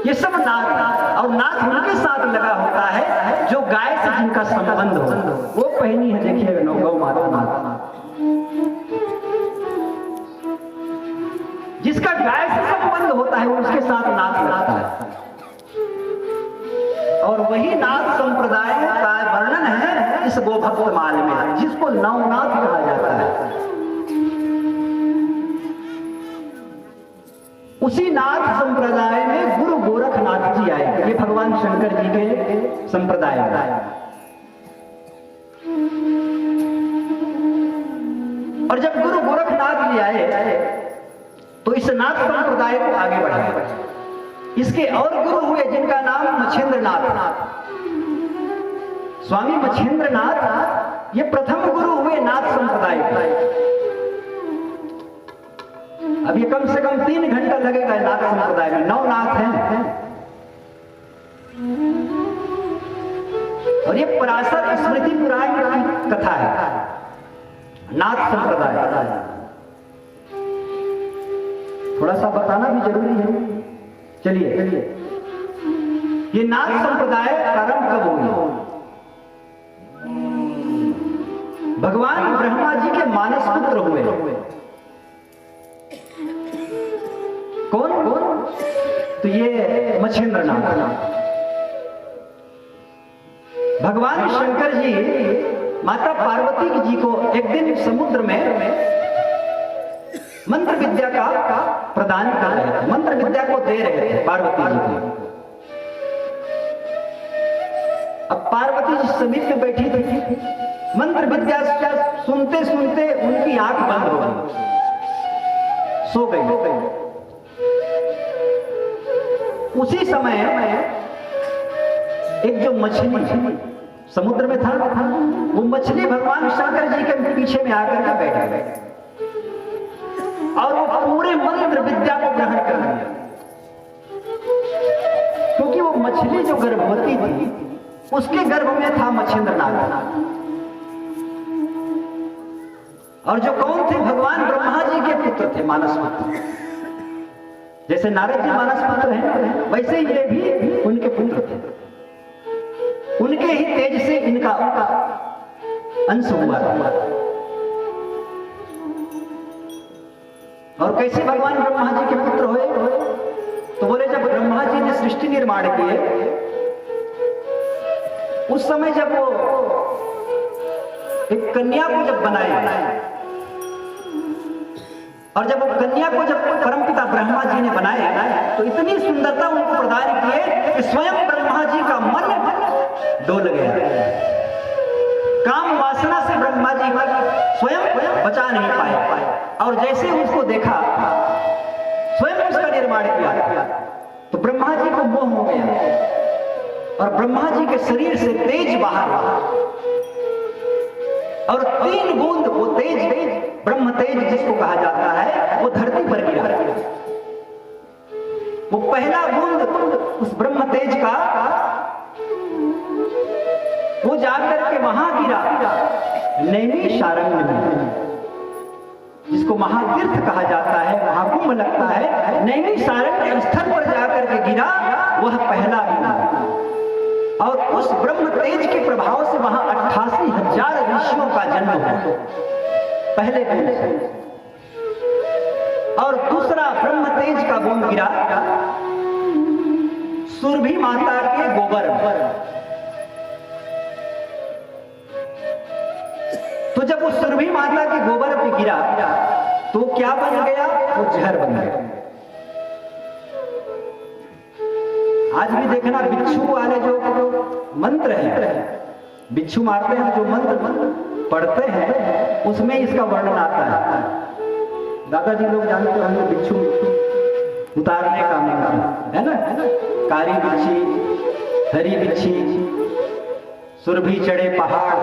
ये सब नाथ, और नाथ उनके साथ लगा होता है जो गाय से जिनका संबंध हो। वो पहनी है, देखिए गौ माता नाथ, जिसका गाय से संबंध होता है उसके साथ नाथ लगता है। और वही नाथ संप्रदाय का वर्णन है इस गोभक्त माल में, जिसको नवनाथ कहा जाता है। उसी नाथ संप्रदाय में गुरु गोरखनाथ जी आए, ये भगवान शंकर जी के संप्रदाय में। और जब गुरु गोरखनाथ जी आए तो इस नाथ संप्रदाय को आगे बढ़ाया। इसके और गुरु हुए जिनका नाम मच्छिंद्रनाथ, स्वामी मच्छिंद्रनाथ, ये प्रथम गुरु हुए नाथ संप्रदाय के। अब ये कम से कम 3 घंटा लगेगा नाथ संप्रदाय में, 9 नाथ हैं। और ये पराशर स्मृति पुराण की कथा है, नाथ संप्रदाय। थोड़ा सा बताना भी जरूरी है। चलिए, ये नाथ संप्रदाय प्रारंभ कब हुई? भगवान ब्रह्मा जी के मानस पुत्र हुए। कौन? तो ये मच्छिंद्रनाथ। भगवान शंकर जी माता पार्वती जी को एक दिन समुद्र में मंत्र विद्या का प्रदान कर रहे थे, मंत्र विद्या को दे रहे थे पार्वती जी को। अब पार्वती जी समीप में बैठी थी, मंत्र विद्या सुनते सुनते उनकी आंख बंद हो गई, सो गई। उसी समय एक जो मछली समुद्र में था, वो मछली भगवान शंकर जी के पीछे में आकर के बैठ गए और वो पूरे मंत्र विद्या को ग्रहण कर लिया। क्योंकि वो मछली जो गर्भवती थी, उसके गर्भ में था मच्छिंद्रनाथ। और जो कौन थे? भगवान ब्रह्मा जी के पुत्र थे, मानस पुत्र। जैसे नारद जी मानस पुत्र हैं, वैसे ये भी उनके पुत्र थे। उनके ही तेज से इनका अंश हुआ था। और कैसे भगवान ब्रह्मा जी के पुत्र हुए? तो बोले, जब ब्रह्मा जी ने सृष्टि निर्माण किए, उस समय जब वो एक कन्या को जब बनाए, और जब वो कन्या को जब परमपिता ब्रह्मा जी ने बनाया, तो इतनी सुंदरता उनको प्रदान किए कि स्वयं ब्रह्मा जी का मन डोल गया। काम वासना से ब्रह्मा जी स्वयं बचा नहीं पाए। और जैसे उसको देखा, स्वयं उसका निर्माण किया, तो ब्रह्मा जी को मोह हो गया और ब्रह्मा जी के शरीर से तेज बाहर आया। और 3 बूंद वो तेज, ब्रह्म तेज जिसको कहा जाता है, वो धरती पर गिरा। वो पहला बूंद उस ब्रह्म तेज का वो जाकर के वहां गिरा नैमिषारण्य में, जिसको महातीर्थ कहा जाता है, महाकुंभ लगता है। नैमिषारण्य स्थल पर जाकर के गिरा वह पहला बूंद। और उस ब्रह्म तेज के प्रभाव से वहां 88,000 ऋषियों का जन्म हुआ, पहले बूंद से। और दूसरा ब्रह्म तेज का बूंद गिरा सुरभि माता के गोबर पर। तो जब वो सुरभि माता के गोबर पे गिरा, तो क्या बन गया? वो जहर बन गया। आज भी देखना, बिच्छू वाले जो मंत्र है, बिच्छू मारते हैं, जो मंत्र पढ़ते हैं, उसमें इसका वर्णन आता है। दादाजी लोग जानते हो, हम लोग बिच्छू उतारने का मंत्र है ना, कारी बिच्छी, हरी बिच्छी, सुरभि चढ़े पहाड़,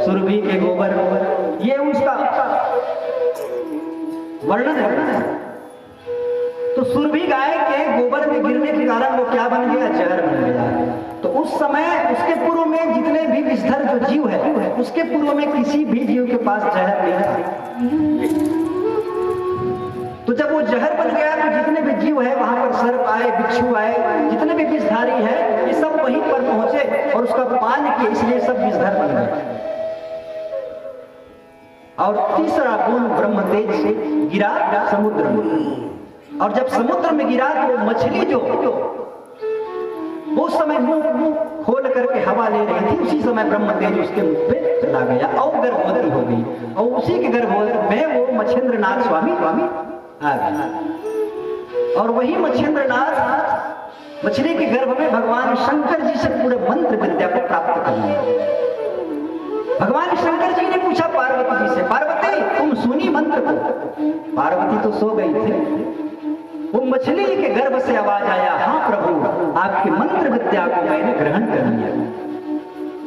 सुरभि के गोबर, ये उसका वर्णन है। तो सुरभि गाय के गोबर में गिरने के कारण वो क्या बन गया? जहर बन गया। तो उस समय उसके पूर्व में जितने भी विषधर जो जीव है, उसके पूर्व में किसी भी जीव के पास जहर नहीं था। तो जब वो जहर बन गया, तो जितने भी जीव है वहां पर सर्प आए, बिच्छू आए, विषधारी है, ये सब वहीं पर पहुंचे और उसका पान किए, इसलिए सब विषधर बन गए। और तीसरा बूंद ब्रह्म तेज से गिरा समुद्र में, और जब समुद्र में गिरा तो मछली जो उस समय मुंह खोल करके हवा ले रही थी, उसी समय ब्रह्म तेज उसके मुंह पे चला गया और गर्भवती हो गई, और उसी के गर्भ में वो मच्छिंद्रनाथ स्वामी आ गए। और वही मच्छिंद्रनाथ मछली के गर्भ में भगवान शंकर जी से पूरे मंत्र विद्या को प्राप्त कर लिया। भगवान शंकर जी ने पूछा पार्वती जी से, पार्वती तुम सुनी मंत्र को? पार्वती तो सो गई थी। वो मछली के गर्भ से आवाज आया, हाँ प्रभु आपकी मंत्र विद्या को मैंने ग्रहण कर लिया।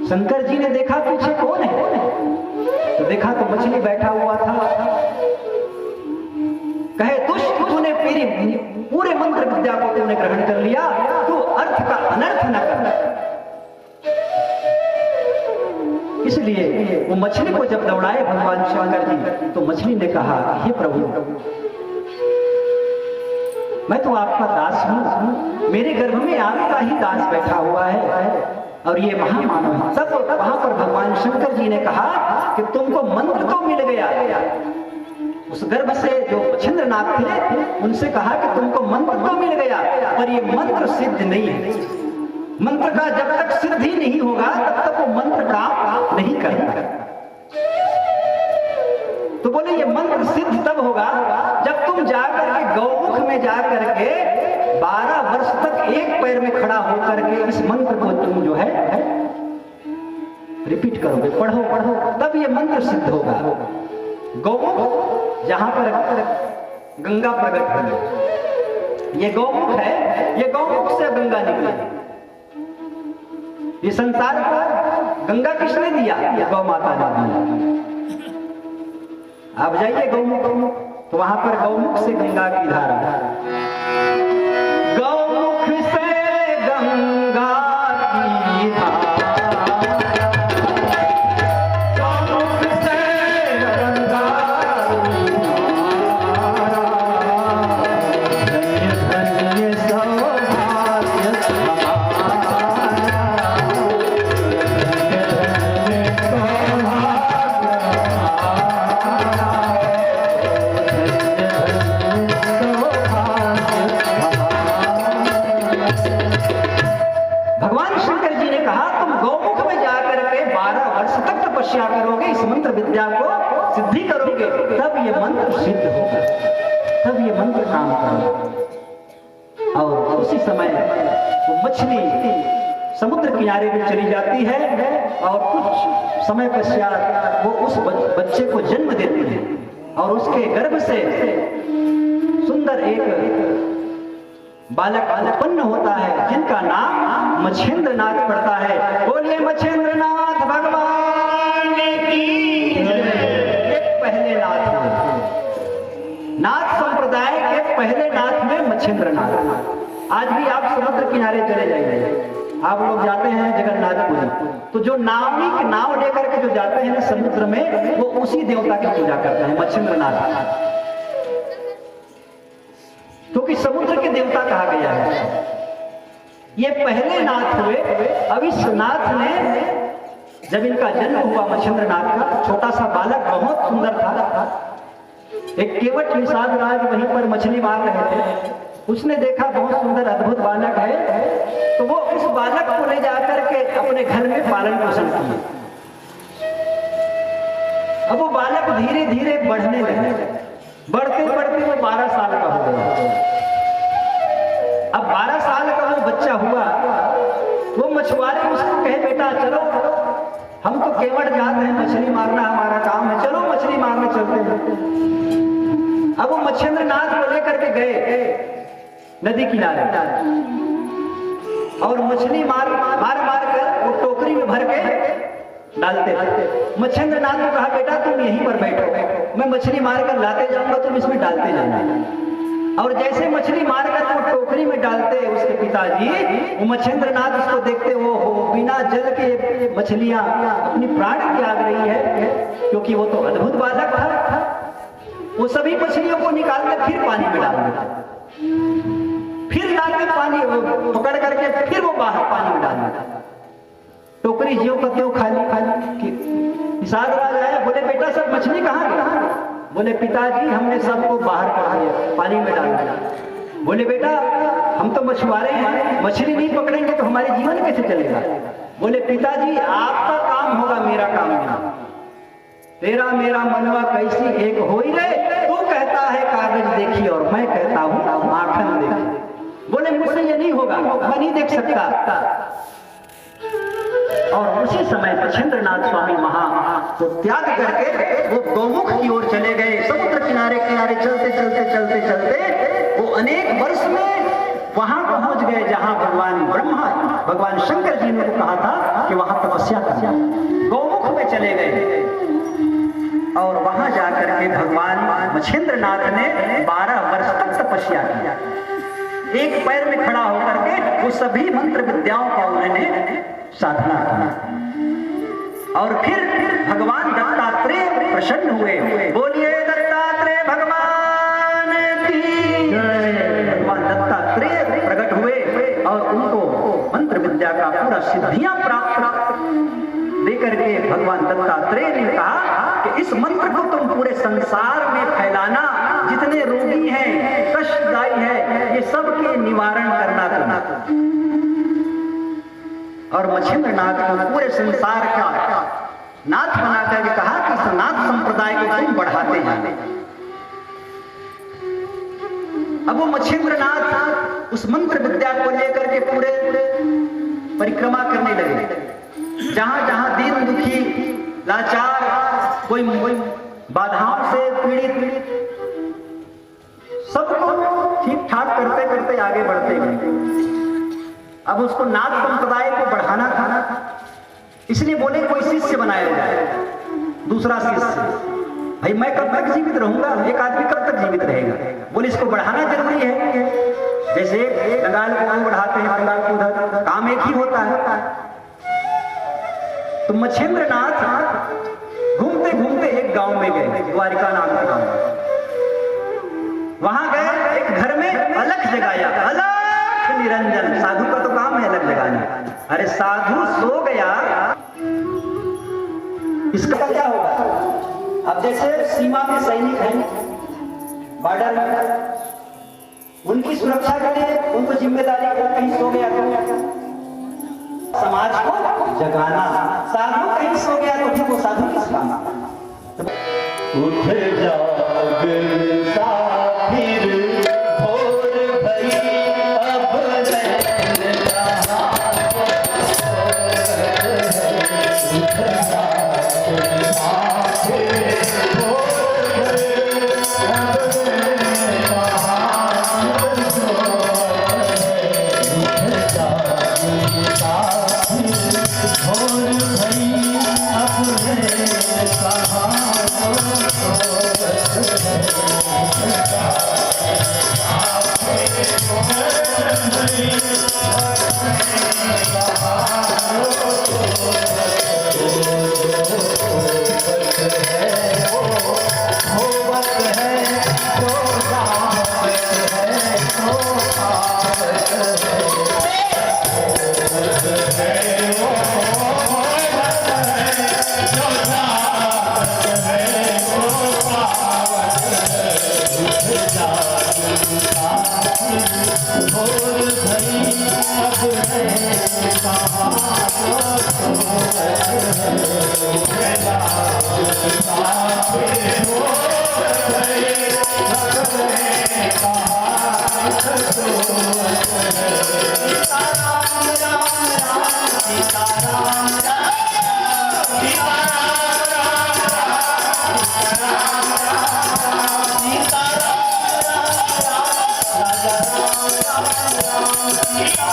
शंकर जी ने देखा पीछे कौन है, तो देखा तो मछली बैठा हुआ था। कहे दुष्ट, तूने पूरे मंत्र विद्या को तूने ग्रहण कर लिया, तू अर्थ का अनर्थ न कर। इसलिए वो मछली को जब दौड़ाए भगवान शंकर जी, तो मछली ने कहा, हे प्रभु मैं तो आपका दास हूं, मेरे गर्भ में आपका ही दास बैठा हुआ है और ये महामानव है। तब वहां पर भगवान शंकर जी ने कहा कि तुमको मंत्र तो मिल गया। उस गर्भ से जो मच्छिंद्रनाथ थे उनसे कहा कि तुमको मंत्र तो मिल गया, पर ये मंत्र सिद्ध नहीं है। मंत्र का जब तक सिद्ध ही नहीं होगा तब तक वो मंत्र प्राप्त नहीं करेगा। तो बोले ये मंत्र सिद्ध तब होगा जब तुम जाकर के गौमुख में जाकर के 12 वर्ष तक एक पैर में खड़ा होकर के इस मंत्र को तुम जो है रिपीट करोगे, पढ़ो पढ़ो, तब ये मंत्र सिद्ध होगा। गौमुख जहां पर गंगा प्रकट हुई, ये गौमुख है, ये गौमुख से गंगा निकली। ये संसार को गंगा किसने दिया? गौ माता ने दिया। आप जाइए गौमुख, तो वहां पर गौमुख से गंगा की धारा, गौमुख से गंगा की धारा, गौमुख से गंगा की धारा, धन्य धन्य सौभाग्य हमारा, धन्य धन्य सौभाग्य। भगवान शंकर जी ने कहा तुम गौमुख में जाकर के 12 वर्ष तक तपस्या करोगे, इस मंत्र विद्या को सिद्धि करोगे, तब ये मंत्र सिद्ध होगा, तब ये मंत्र काम करेगा। और उसी समय वो मछली समुद्र किनारे पे चली जाती है और कुछ समय पश्चात वो उस बच्चे को जन्म देती है और उसके गर्भ से सुंदर एक बालक उत्पन्न होता है जिनका नाम मच्छिंद्रनाथ पड़ता है। बोलिए मच्छिंद्रनाथ भगवान की जय। पहले नाथ में, नाथ संप्रदाय के पहले नाथ में मच्छिंद्रनाथ। आज भी आप समुद्र किनारे चले जाइए, आप लोग जाते हैं जगन्नाथपुरी, तो जो नाविक नाव लेकर के जो जाते हैं ना समुद्र में, वो उसी देवता की पूजा करते हैं, मच्छिंद्रनाथ, क्योंकि समुद्र के देवता कहा गया है। ये पहले नाथ हुए। अब इस नाथ ने जब इनका जन्म हुआ मच्छिंद्रनाथ का, छोटा सा बालक बहुत सुंदर था। एक केवट निषाद राज वहीं पर मछली मार रहे थे, उसने देखा बहुत सुंदर अद्भुत बालक है, तो वो उस बालक को ले जाकर के अपने घर में पालन पोषण किया। अब वो बालक धीरे धीरे बढ़ने लगे, बढ़ते बढ़ते वो 12 साल का हो गया। अब 12 साल का वो बच्चा हुआ, वो मछुआरे उसको कहे बेटा चलो, हम तो केवट जाते हैं, मछली मारना हमारा काम है, चलो मछली मारने चलते हैं। अब वो मच्छिंद्रनाथ को लेकर के गए नदी किनारे और मछली मार कर वो टोकरी में भर के डालते। मच्छिंद्रनाथ ने कहा बेटा तुम यहीं पर बैठो, मैं मछली मार कर लाते जाऊंगा, तुम इसमें डालते जाना। और जैसे मछली मार कर वो टोकरी में डालते उसके पिताजी, वो मच्छिंद्रनाथ उसको देखते वो बिना जल के मछलियां अपनी प्राण त्याग रही है, क्योंकि वो तो अद्भुत बालक था। वो सभी मछलियों को निकालकर फिर पानी में डाल देता, फिर फिर ला के पानी पकड़ करके फिर वो बाहर पानी में डालना। टोकरी ज्यों का त्यों खाली खाली। निषाद राज आया, बोले बेटा सब मछली कहाँ गई? बोले पिताजी हमने सबको बाहर कर दिया, पानी में डाल दिया। बोले बेटा हम तो मछुआरे हैं, मछली नहीं पकड़ेंगे तो हमारे जीवन कैसे चलेगा? बोले पिताजी आपका काम होगा, मेरा काम नहीं। तेरा मेरा मनवा कैसी एक हो ही रे, तू कहता है कागज देखी और मैं कहता हूँ माखन देखी। बोले मुझसे ये नहीं होगा, मैं नहीं देख सकता। और उसी समय मच्छिंद्रनाथ स्वामी को त्याग करके वो गौमुख की ओर चले गए। समुद्र किनारे किनारे चलते चलते चलते चलते वो अनेक वर्ष में वहां पहुंच गए जहां भगवान ब्रह्मा भगवान शंकर जी ने कहा था कि वहां तपस्या कर। गौमुख में चले गए और वहां जाकर के भगवान मच्छिंद्रनाथ ने 12 वर्ष तक तपस्या किया। एक पैर में खड़ा होकर के वो सभी मंत्र विद्याओं का उन्होंने साधना की। और फिर भगवान दत्तात्रेय प्रसन्न हुए। बोलिए दत्तात्रेय भगवान की जय। भगवान दत्तात्रेय प्रकट हुए और उनको मंत्र विद्या का पूरा सिद्धियां प्राप्त देकर के भगवान दत्तात्रेय ने कहा कि इस मंत्र को तुम पूरे संसार में फैलाना, जितने रोगी हैं, कष्टदायी है, ये सब के निवारण करना। और मच्छिंद्रनाथ को पूरे संसार का नाथ बना करके कहा कि इस नाथ संप्रदाय को तुम बढ़ाते हैं। अब वो मच्छिंद्रनाथ उस मंत्र विद्या को लेकर के पूरे परिक्रमा करने लगे। जहां जहां दीन दुखी लाचार कोई बाधाओं से पीड़ित, सबको ठीक ठाक करते करते आगे बढ़ते गए। अब उसको नाथ संप्रदाय को बढ़ाना था, इसलिए बोले कोई शिष्य बनाया जाए, दूसरा शिष्य। भाई मैं कब तक जीवित रहूंगा, एक आदमी कब तक जीवित रहेगा? बोले इसको बढ़ाना जरूरी है। जैसे बंगाल को बढ़ाते हैं, बंगाल को उधर, काम एक ही होता है। तो मच्छिंद्रनाथ घूमते घूमते एक गांव में गए, द्वारिका नाम का गांव। वहां गए, एक घर में अलख जगाया, अलख निरंजन। साधु का तो काम है अलख जगाना। अरे साधु सो गया, इसका क्या होगा? अब जैसे सीमा में सैनिक हैं, बॉर्डर में, उनकी सुरक्षा के लिए उनको जिम्मेदारी को कहीं सो गया तो समाज को जगाना। साधु कहीं सो गया तो फिर वो साधु किस काम? उठ जाग साहिर भोर भई अब नैन कहाँ उठ जाग साहिर भोर भई अब नैन कहाँ उठ जाग साहिर भोर भई अब नैन कहाँ सीता